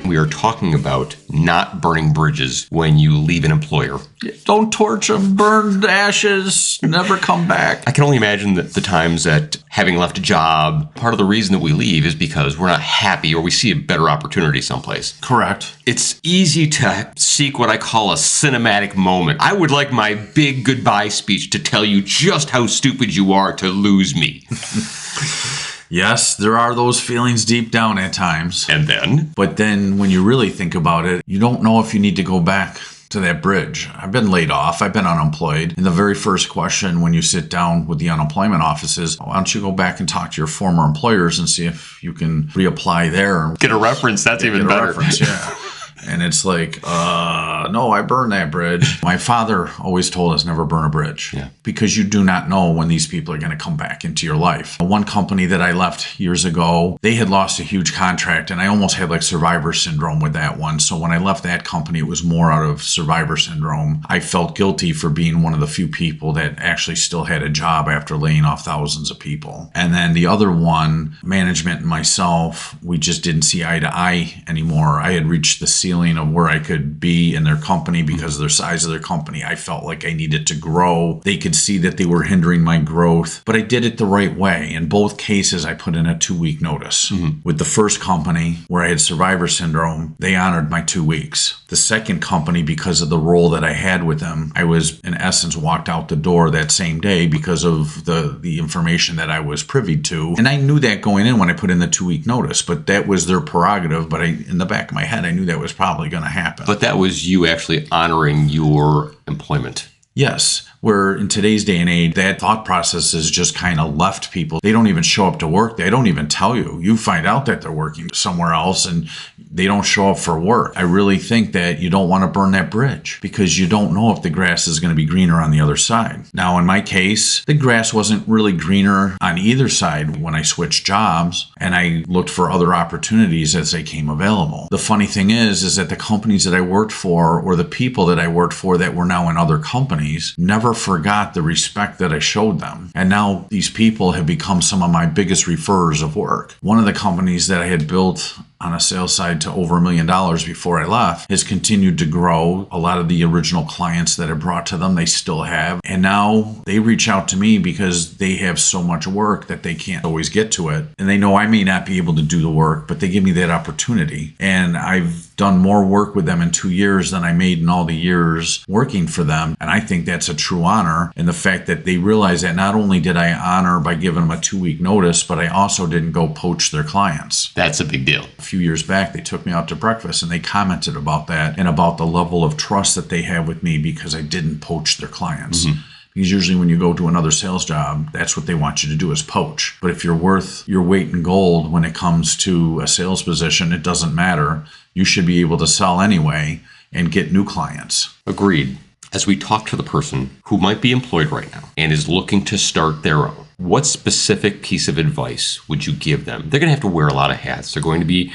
We are talking about not burning bridges when you leave an employer. Don't torch them, burn to ashes, never come back. I can only imagine that the times that having left a job, part of the reason that we leave is because we're not happy or we see a better opportunity someplace. Correct. It's easy to seek what I call a cinematic moment. I would like my big goodbye speech to tell you just how stupid you are to lose me. Yes, there are those feelings deep down at times. And then? But then when you really think about it, you don't know if you need to go back to that bridge. I've been laid off. I've been unemployed. And the very first question when you sit down with the unemployment office is, why don't you go back and talk to your former employers and see if you can reapply there. And get a reference. That's even better. Yeah. And it's like, no, I burned that bridge. My father always told us never burn a bridge because you do not know when these people are going to come back into your life. One company that I left years ago, they had lost a huge contract and I almost had like survivor syndrome with that one. So when I left that company, it was more out of survivor syndrome. I felt guilty for being one of the few people that actually still had a job after laying off thousands of people. And then the other one, management and myself, we just didn't see eye to eye anymore. I had reached the ceiling of where I could be in their company because of the size of their company. I felt like I needed to grow. They could see that they were hindering my growth, but I did it the right way. In both cases, I put in a 2-week notice. With the first company where I had survivor syndrome, they honored my 2 weeks. The second company, because of the role that I had with them, I was in essence walked out the door that same day because of the information that I was privy to. And I knew that going in when I put in the 2-week notice, but that was their prerogative. But in the back of my head, I knew that was probably going to happen. But that was you actually honoring your employment. Yes, where in today's day and age, that thought process has just kind of left people. They don't even show up to work. They don't even tell you. You find out that they're working somewhere else and they don't show up for work. I really think that you don't want to burn that bridge because you don't know if the grass is going to be greener on the other side. Now, in my case, the grass wasn't really greener on either side when I switched jobs and I looked for other opportunities as they came available. The funny thing is that the companies that I worked for or the people that I worked for that were now in other companies never forgot the respect that I showed them. And now these people have become some of my biggest referrers of work. One of the companies that I had built on a sales side to over $1 million before I left has continued to grow. A lot of the original clients that I brought to them, they still have. And now they reach out to me because they have so much work that they can't always get to it. And they know I may not be able to do the work, but they give me that opportunity. And I've done more work with them in 2 years than I made in all the years working for them. And I think that's a true honor. And the fact that they realize that not only did I honor by giving them a 2-week notice, but I also didn't go poach their clients. That's a big deal. A few years back, they took me out to breakfast and they commented about that and about the level of trust that they have with me because I didn't poach their clients. Because usually when you go to another sales job, that's what they want you to do is poach. But if you're worth your weight in gold when it comes to a sales position, it doesn't matter. You should be able to sell anyway and get new clients. Agreed. As we talk to the person who might be employed right now and is looking to start their own, what specific piece of advice would you give them? They're going to have to wear a lot of hats. They're going to be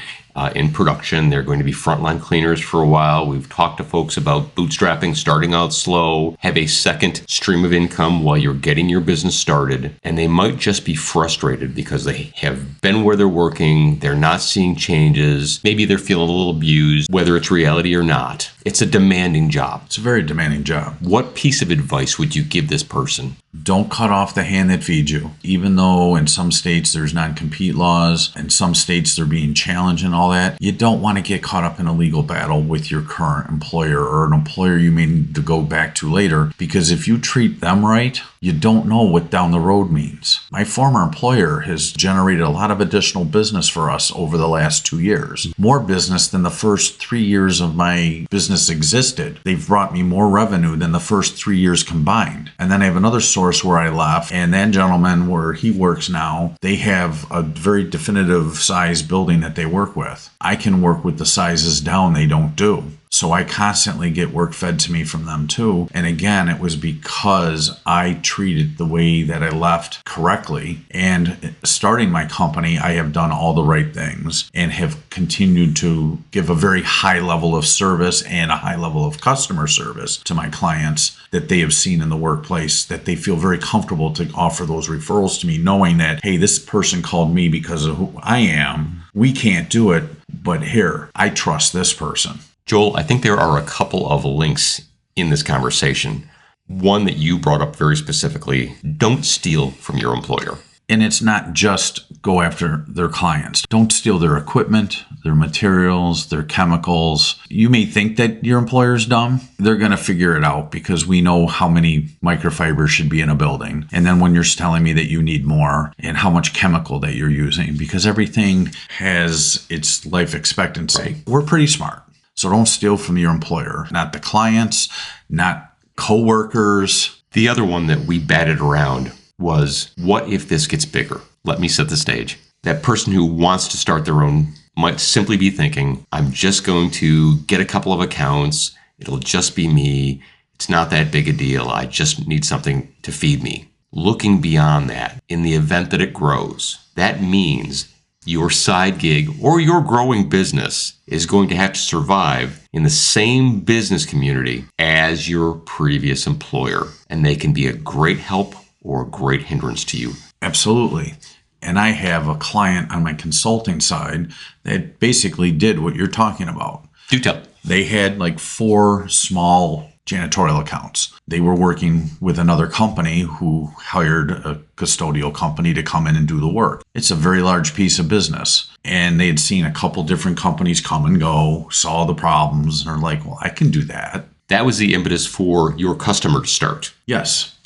in production. They're going to be frontline cleaners for a while. We've talked to folks about bootstrapping, starting out slow, have a second stream of income while you're getting your business started. And they might just be frustrated because they have been where they're working. They're not seeing changes. Maybe they're feeling a little abused, whether it's reality or not. It's a demanding job. It's a very demanding job. What piece of advice would you give this person? Don't cut off the hand that feeds you. Even though in some states there's non-compete laws, in some states they're being challenged and all that, you don't want to get caught up in a legal battle with your current employer or an employer you may need to go back to later, because if you treat them right, you don't know what down the road means. My former employer has generated a lot of additional business for us over the last 2 years. More business than the first 3 years of my business existed. They've brought me more revenue than the first 3 years combined. And then I have another source where I left, and that gentleman where he works now, they have a very definitive size building that they work with. I can work with the sizes down they don't do. So I constantly get work fed to me from them too. And again, it was because I treated the way that I left correctly. And starting my company, I have done all the right things and have continued to give a very high level of service and a high level of customer service to my clients that they have seen in the workplace, that they feel very comfortable to offer those referrals to me, knowing that, hey, this person called me because of who I am. We can't do it. but here, I trust this person. Joel, I think there are a couple of links in this conversation. One that you brought up very specifically, don't steal from your employer. And it's not just go after their clients. Don't steal their equipment, their materials, their chemicals. You may think that your employer's dumb. They're going to figure it out because we know how many microfibers should be in a building. And then when you're telling me that you need more and how much chemical that you're using, because everything has its life expectancy. Right. We're pretty smart. So don't steal from your employer, not the clients, not coworkers. The other one that we batted around was, what if this gets bigger? Let me set the stage. That person who wants to start their own might simply be thinking, I'm just going to get a couple of accounts. It'll just be me. It's not that big a deal. I just need something to feed me. Looking beyond that, in the event that it grows, that means your side gig or your growing business is going to have to survive in the same business community as your previous employer. And they can be a great help or a great hindrance to you. Absolutely. And I have a client on my consulting side that basically did what you're talking about. Do tell. They had like 4 small janitorial accounts. They were working with another company who hired a custodial company to come in and do the work. It's a very large piece of business. And they had seen a couple different companies come and go, saw the problems, and are like, well, I can do that. That was the impetus for your customer to start. Yes.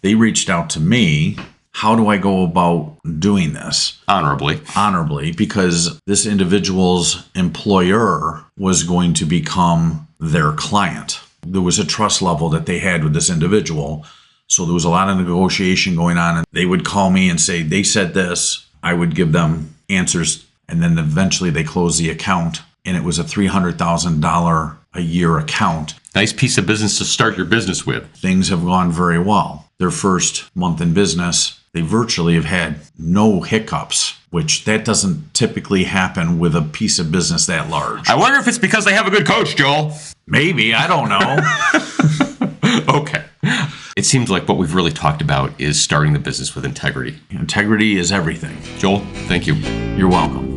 They reached out to me. How do I go about doing this? Honorably. Honorably, because this individual's employer was going to become their client. There was a trust level that they had with this individual. So there was a lot of negotiation going on. And they would call me and say, they said this. I would give them answers. And then eventually they closed the account. And it was a $300,000 a year account. Nice piece of business to start your business with. Things have gone very well. Their first month in business, they virtually have had no hiccups, which that doesn't typically happen with a piece of business that large. I wonder if it's because they have a good coach, Joel. Maybe, I don't know. Okay. It seems like what we've really talked about is starting the business with integrity. Integrity is everything. Joel, thank you. You're welcome.